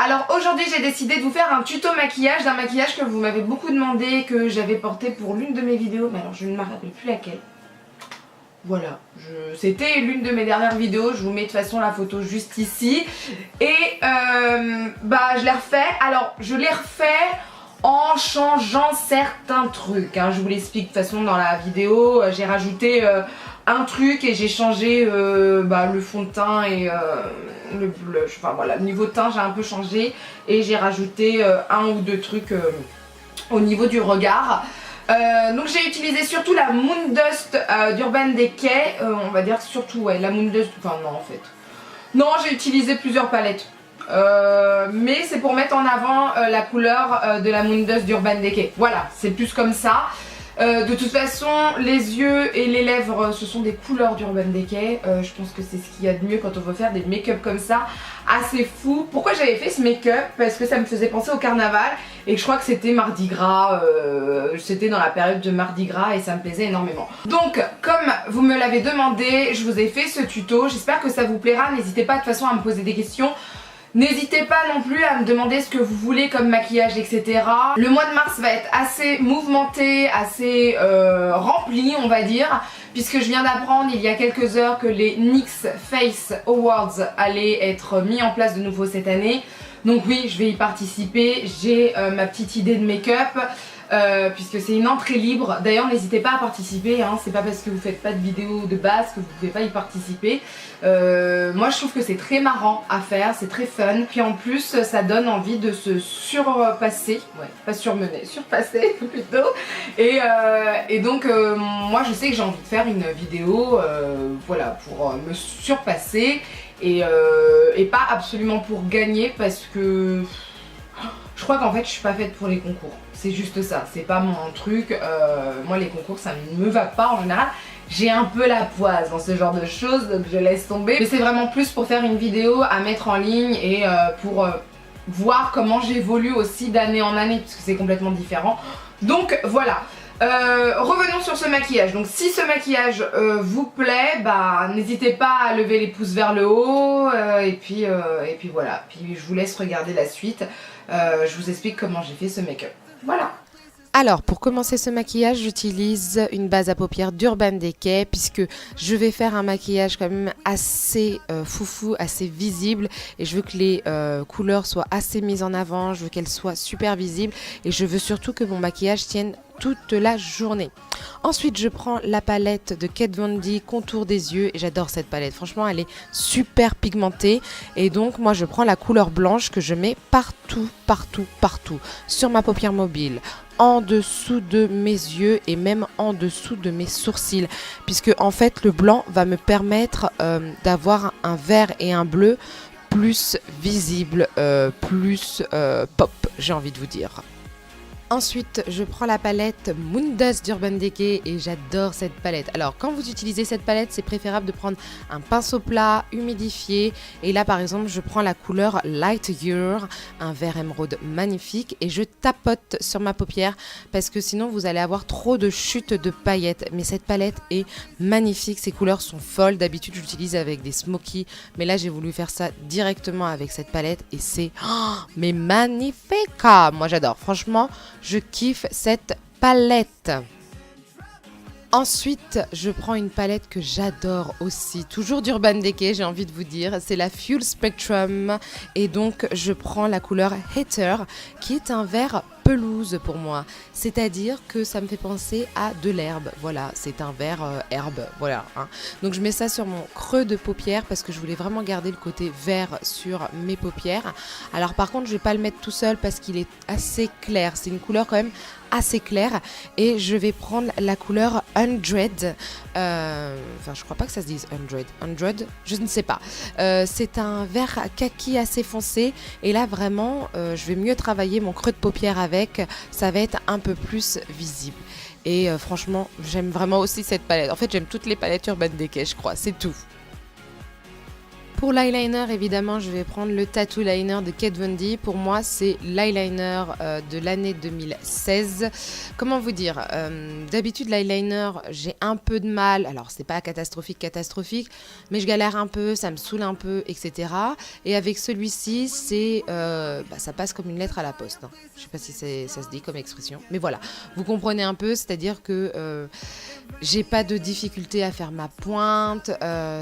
Alors aujourd'hui j'ai décidé de vous faire un tuto maquillage d'un maquillage que vous m'avez beaucoup demandé, que j'avais porté pour l'une de mes vidéos, mais alors je ne me rappelle plus laquelle. Voilà, c'était l'une de mes dernières vidéos, je vous mets de toute façon la photo juste ici. Et je l'ai refait, alors je l'ai refait en changeant certains trucs, hein. Je vous l'explique de toute façon dans la vidéo, j'ai rajouté un truc et j'ai changé le fond de teint et le blush, enfin voilà, le niveau de teint j'ai un peu changé et j'ai rajouté un ou deux trucs au niveau du regard. Donc j'ai utilisé surtout la Moon Dust d'Urban Decay, on va dire surtout ouais la Moon Dust, enfin non en fait. Non, j'ai utilisé plusieurs palettes. Mais c'est pour mettre en avant la couleur de la Moon Dust d'Urban Decay. Voilà, c'est plus comme ça. De toute façon, les yeux et les lèvres, ce sont des couleurs d'Urban Decay. Je pense que c'est ce qu'il y a de mieux quand on veut faire des make-up comme ça, assez fou. Pourquoi j'avais fait ce make-up? Parce que ça me faisait penser au carnaval et que je crois que c'était Mardi Gras. C'était dans la période de Mardi Gras et ça me plaisait énormément. Donc, comme vous me l'avez demandé, je vous ai fait ce tuto. J'espère que ça vous plaira. N'hésitez pas de toute façon à me poser des questions. N'hésitez pas non plus à me demander ce que vous voulez comme maquillage, etc. Le mois de mars va être assez mouvementé, assez rempli on va dire, puisque je viens d'apprendre il y a quelques heures que les NYX Face Awards allaient être mis en place de nouveau cette année. Donc oui, je vais y participer, j'ai ma petite idée de make-up. Puisque c'est une entrée libre. D'ailleurs n'hésitez pas à participer, hein. C'est pas parce que vous faites pas de vidéo de base que vous pouvez pas y participer. Moi je trouve que c'est très marrant à faire, c'est très fun. Puis en plus ça donne envie de se surpasser, ouais, pas surmener, surpasser plutôt. Et donc moi je sais que j'ai envie de faire une vidéo voilà, pour me surpasser et pas absolument pour gagner parce que je crois qu'en fait je suis pas faite pour les concours. C'est juste ça, c'est pas mon truc. Moi les concours ça ne me va pas en général. J'ai un peu la poisse dans ce genre de choses donc je laisse tomber. Mais c'est vraiment plus pour faire une vidéo à mettre en ligne et pour voir comment j'évolue aussi d'année en année puisque c'est complètement différent. Donc voilà. Revenons sur ce maquillage. Donc si ce maquillage vous plaît, n'hésitez pas à lever les pouces vers le haut et puis voilà. Puis je vous laisse regarder la suite. Je vous explique comment j'ai fait ce make-up. Voilà. Alors pour commencer ce maquillage, j'utilise une base à paupières d'Urban Decay puisque je vais faire un maquillage quand même assez foufou, assez visible et je veux que les couleurs soient assez mises en avant, je veux qu'elles soient super visibles et je veux surtout que mon maquillage tienne toute la journée. Ensuite je prends la palette de Kat Von D contour des yeux et j'adore cette palette, franchement elle est super pigmentée et donc moi je prends la couleur blanche que je mets partout sur ma paupière mobile, en dessous de mes yeux et même en dessous de mes sourcils puisque en fait le blanc va me permettre d'avoir un vert et un bleu plus visible, plus pop, j'ai envie de vous dire. Ensuite, je prends la palette Moon Dust d'Urban Decay et j'adore cette palette. Alors, quand vous utilisez cette palette, c'est préférable de prendre un pinceau plat, humidifié. Et là, par exemple, je prends la couleur Light Year, un vert émeraude magnifique. Et je tapote sur ma paupière parce que sinon, vous allez avoir trop de chutes de paillettes. Mais cette palette est magnifique, ses couleurs sont folles. D'habitude, j'utilise avec des smokies. Mais là, j'ai voulu faire ça directement avec cette palette et c'est mais magnifique. Moi, j'adore. Franchement, je kiffe cette palette. Ensuite, je prends une palette que j'adore aussi, toujours d'Urban Decay, j'ai envie de vous dire, c'est la Full Spectrum et donc je prends la couleur Hater qui est un vert pelouse pour moi, c'est-à-dire que ça me fait penser à de l'herbe, voilà, c'est un vert herbe, voilà, hein. Donc je mets ça sur mon creux de paupière parce que je voulais vraiment garder le côté vert sur mes paupières. Alors par contre, je vais pas le mettre tout seul parce qu'il est assez clair, c'est une couleur quand même assez claire et je vais prendre la couleur 100, enfin je crois pas que ça se dise 100, je ne sais pas, c'est un vert kaki assez foncé et là vraiment je vais mieux travailler mon creux de paupière avec, ça va être un peu plus visible et franchement j'aime vraiment aussi cette palette, en fait j'aime toutes les palettes Urban Decay je crois, c'est tout. Pour l'eyeliner, évidemment, je vais prendre le Tattoo Liner de Kat Von D. Pour moi, c'est l'eyeliner de l'année 2016. Comment vous dire, d'habitude, l'eyeliner, j'ai un peu de mal. Alors, c'est pas catastrophique, mais je galère un peu, ça me saoule un peu, etc. Et avec celui-ci, ça passe comme une lettre à la poste. Hein. Je sais pas si ça se dit comme expression, mais voilà. Vous comprenez un peu, c'est-à-dire que j'ai pas de difficulté à faire ma pointe.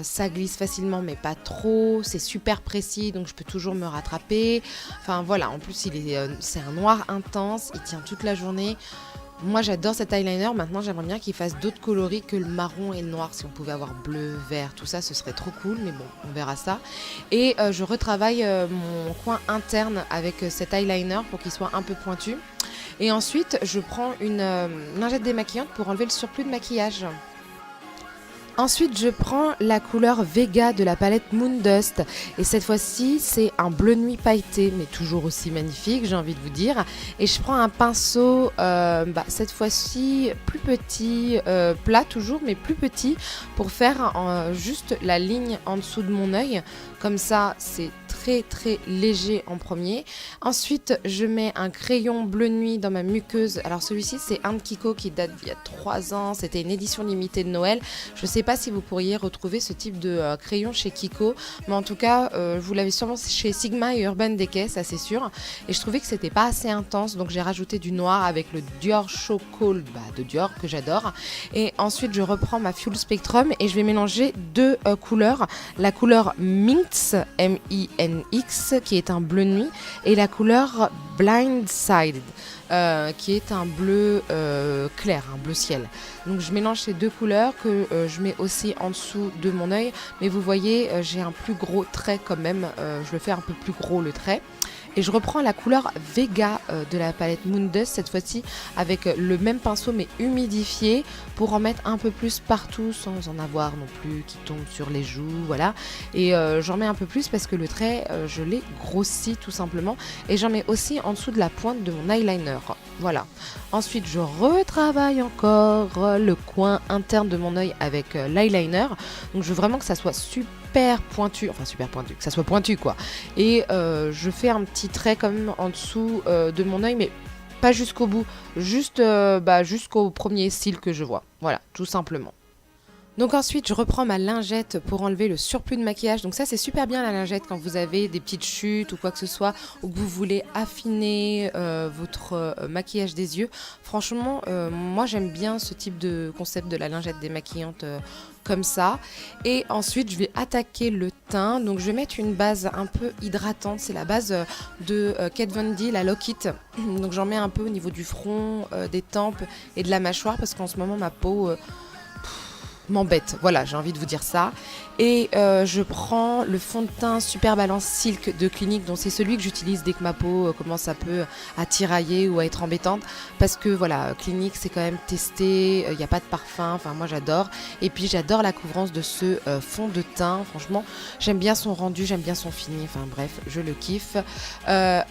Ça glisse facilement, mais pas trop. C'est super précis, donc je peux toujours me rattraper. Enfin voilà, en plus c'est un noir intense, il tient toute la journée. Moi j'adore cet eyeliner. Maintenant j'aimerais bien qu'il fasse d'autres coloris que le marron et le noir. Si on pouvait avoir bleu, vert, tout ça, ce serait trop cool, mais bon, on verra ça. Et je retravaille mon coin interne avec cet eyeliner pour qu'il soit un peu pointu. Et ensuite je prends une lingette démaquillante pour enlever le surplus de maquillage. Ensuite, je prends la couleur Vega de la palette Moondust. Et cette fois-ci, c'est un bleu nuit pailleté, mais toujours aussi magnifique, j'ai envie de vous dire. Et je prends un pinceau, cette fois-ci plus petit, plat toujours, mais plus petit, pour faire juste la ligne en dessous de mon œil. Comme ça, c'est très léger en premier. Ensuite, je mets un crayon bleu nuit dans ma muqueuse. Alors celui-ci, c'est un de Kiko qui date d'il y a 3 ans. C'était une édition limitée de Noël. Je ne sais pas si vous pourriez retrouver ce type de crayon chez Kiko, mais en tout cas, vous l'avez sûrement chez Sigma et Urban Decay, ça c'est sûr. Et je trouvais que c'était pas assez intense, donc j'ai rajouté du noir avec le Dior Show Cold de Dior que j'adore. Et ensuite, je reprends ma Fuel Spectrum et je vais mélanger 2 couleurs. La couleur Minx, M-I-N-X, qui est un bleu nuit, et la couleur Blindsided, qui est un bleu clair, un bleu ciel. Donc je mélange ces 2 couleurs que je mets aussi en dessous de mon œil, mais vous voyez, j'ai un plus gros trait quand même, je le fais un peu plus gros le trait. Et je reprends la couleur Vega de la palette Moondust, cette fois-ci avec le même pinceau mais humidifié, pour en mettre un peu plus partout sans en avoir non plus qui tombe sur les joues, voilà. Et j'en mets un peu plus parce que le trait, je l'ai grossi tout simplement. Et j'en mets aussi en dessous de la pointe de mon eyeliner, voilà. Ensuite, je retravaille encore le coin interne de mon œil avec l'eyeliner. Donc je veux vraiment que ça soit super pointu, que ça soit pointu quoi. Et je fais un petit trait quand même en dessous de mon œil, mais pas jusqu'au bout, juste jusqu'au premier cil que je vois. Voilà, tout simplement. Donc ensuite, je reprends ma lingette pour enlever le surplus de maquillage. Donc ça, c'est super bien la lingette quand vous avez des petites chutes ou quoi que ce soit, ou que vous voulez affiner votre maquillage des yeux. Franchement, moi j'aime bien ce type de concept de la lingette démaquillante comme ça. Et ensuite, je vais attaquer le teint. Donc je vais mettre une base un peu hydratante. C'est la base de Kat Von D, la Lock It. Donc j'en mets un peu au niveau du front, des tempes et de la mâchoire, parce qu'en ce moment, ma peau m'embête, voilà, j'ai envie de vous dire ça. Et je prends le fond de teint Super Balance Silk de Clinique, donc c'est celui que j'utilise dès que ma peau commence un peu à tirailler ou à être embêtante, parce que voilà, Clinique c'est quand même testé, il n'y a pas de parfum, enfin moi j'adore. Et puis j'adore la couvrance de ce fond de teint, franchement j'aime bien son rendu, j'aime bien son fini, enfin bref, je le kiffe.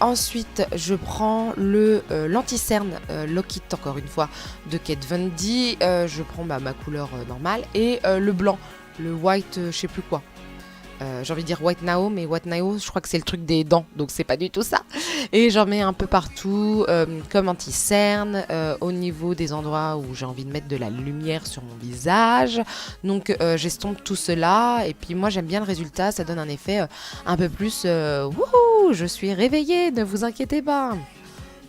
Ensuite je prends le l'anti-cerne Lock It, encore une fois, de Kat Von D. Je prends ma couleur normale et le blanc, le white, je sais plus quoi. J'ai envie de dire white now, mais white now, je crois que c'est le truc des dents, donc c'est pas du tout ça. Et j'en mets un peu partout, comme anti-cerne, au niveau des endroits où j'ai envie de mettre de la lumière sur mon visage. Donc j'estompe tout cela, et puis moi j'aime bien le résultat, ça donne un effet un peu plus wouhou, je suis réveillée, ne vous inquiétez pas.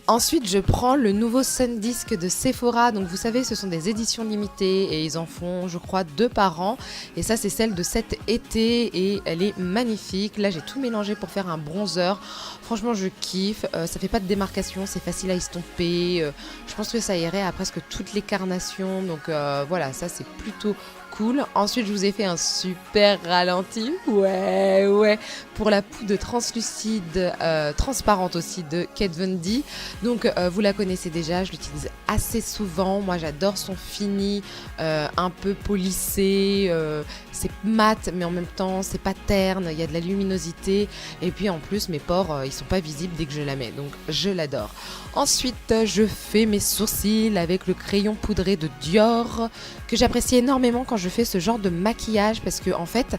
Ensuite, je prends le nouveau Sundisk de Sephora. Donc, vous savez, ce sont des éditions limitées et ils en font, je crois, 2 par an. Et ça, c'est celle de cet été et elle est magnifique. Là, j'ai tout mélangé pour faire un bronzer. Franchement, je kiffe. Ça fait pas de démarcation, c'est facile à estomper. Je pense que ça irait à presque toutes les carnations. Donc, voilà, ça, c'est plutôt cool. Ensuite, je vous ai fait un super ralenti. Ouais. Pour la poudre translucide, transparente aussi de Kat Von D. Donc, vous la connaissez déjà, je l'utilise assez souvent. Moi, j'adore son fini, un peu polissé. C'est mat, mais en même temps, c'est pas terne. Il y a de la luminosité. Et puis, en plus, mes pores, ils sont pas visibles dès que je la mets. Donc, je l'adore. Ensuite, je fais mes sourcils avec le crayon poudré de Dior, que j'apprécie énormément quand je fais ce genre de maquillage, parce que en fait,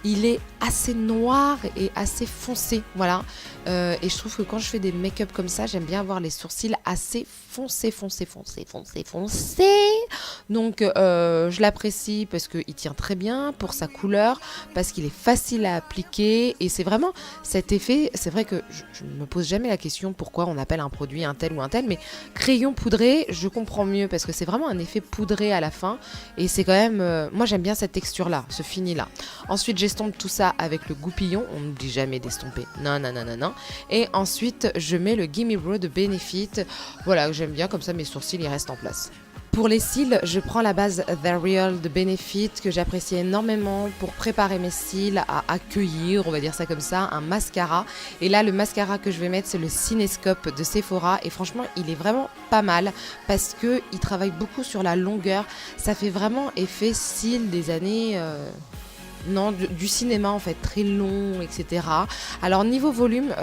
il est assez noir et assez foncé, voilà. Et je trouve que quand je fais des make-up comme ça, j'aime bien avoir les sourcils assez foncés. Donc je l'apprécie parce qu'il tient très bien pour sa couleur, parce qu'il est facile à appliquer et c'est vraiment cet effet. C'est vrai que je ne me pose jamais la question pourquoi on appelle un produit un tel ou un tel, mais crayon poudré, je comprends mieux parce que c'est vraiment un effet poudré à la fin et c'est quand même, moi j'aime bien cette texture là, ce fini là. Ensuite j'estompe tout ça avec le goupillon, on n'oublie jamais d'estomper, non. Et ensuite je mets le Gimme Brow de Benefit, voilà, j'aime bien comme ça mes sourcils ils restent en place. Pour les cils, je prends la base The Real de Benefit que j'apprécie énormément pour préparer mes cils à accueillir, on va dire ça comme ça, un mascara. Et là, le mascara que je vais mettre, c'est le Cinescope de Sephora. Et franchement, il est vraiment pas mal parce qu'il travaille beaucoup sur la longueur. Ça fait vraiment effet cils des années... Non, du cinéma en fait, très long, etc. Alors niveau volume,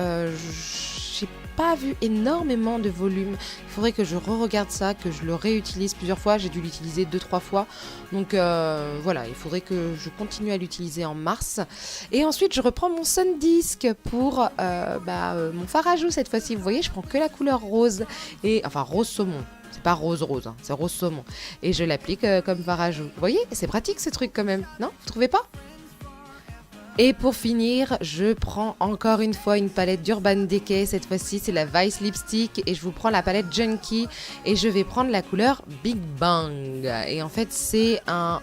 j'ai pas vu énormément de volume. Il faudrait que je re-regarde ça, que je le réutilise plusieurs fois. J'ai dû l'utiliser 2-3 fois. Donc voilà, il faudrait que je continue à l'utiliser en mars. Et ensuite, je reprends mon Sundisk pour mon fard à joues cette fois-ci. Vous voyez, je prends que la couleur rose. Enfin, rose saumon. C'est pas rose, hein, c'est rose saumon. Et je l'applique comme fard à joues. Vous voyez, c'est pratique ces trucs quand même. Non, vous trouvez pas ? Et pour finir, je prends encore une fois une palette d'Urban Decay. Cette fois-ci, c'est la Vice Lipstick. Et je vous prends la palette Junkie. Et je vais prendre la couleur Big Bang. Et en fait, c'est un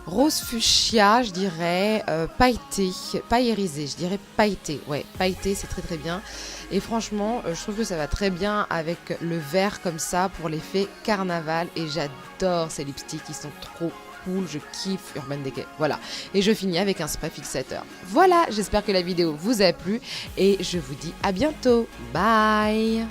rose fuchsia, je dirais, pailleté. Pas irisé, je dirais pailleté. Ouais, pailleté, c'est très très bien. Et franchement, je trouve que ça va très bien avec le vert comme ça pour l'effet carnaval. Et j'adore ces lipsticks, ils sont trop cool, je kiffe Urban Decay. Voilà. Et je finis avec un spray fixateur. Voilà, j'espère que la vidéo vous a plu et je vous dis à bientôt. Bye!